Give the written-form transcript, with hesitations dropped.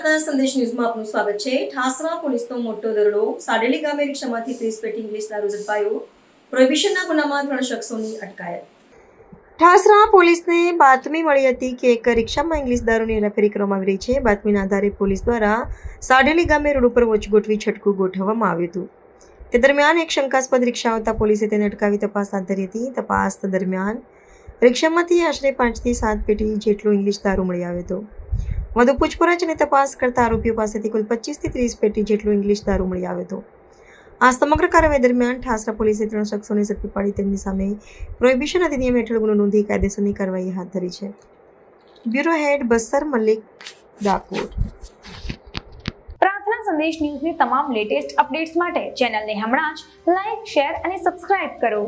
પ્રાર્થના સંદેશ ન્યૂઝમાં આપનું સ્વાગત છે। ઠાસરા પોલીસનો મોટો દરોડો। સાડેલી ગામે રિક્ષામાંથી 30 પેટી ઇંગ્લિશ દારૂ ઝડપાયો। પ્રોહિબિશનના ગુનામાં 3 શખ્સોની અટકાયત। ઠાસરા પોલીસને બાતમી મળી હતી કે એક રિક્ષામાં ઇંગ્લિશ દારૂની હેરાફેરી કરવામાં આવી રહી છે। બાતમીના આધારે પોલીસ દ્વારા સાડેલી ગામે રોડ ઉપર વોચ ગોઠવી છટકું ગોઠવવામાં આવ્યું હતું। તે દરમિયાન એક શંકાસ્પદ રિક્ષા આવતા પોલીસે તેને અટકાવી તપાસ હાથ ધરી હતી। તપાસ દરમિયાન રિક્ષામાંથી આશરે 5 થી 7 પેટી જેટલો ઇંગ્લિશ દારૂ મળી આવ્યો હતો। વધુ પૂછપરછ અને તપાસ કરતા આરોપીઓ પાસેથી કુલ 25 થી 30 પેટી જેટલો ઇંગ્લિશ દારૂ મળી આવ્યો હતો। આ સમગ્ર કાર્યવાહી દરમિયાન ઠાસરા પોલીસે 3 શખ્સોને ઝડપી પાડી તેમની સામે પ્રોહિબિશન અધિનિયમ હેઠળ ગુનો નોંધી કાયદેસરની કાર્યવાહી હાથ ધરી છે। બ્યુરો હેડ બસર મલિક, ડાકોર। પ્રાર્થના સંદેશ ન્યૂઝની તમામ લેટેસ્ટ અપડેટ્સ માટે ચેનલને હમણાં જ લાઈક, શેર અને સબસ્ક્રાઇબ કરો।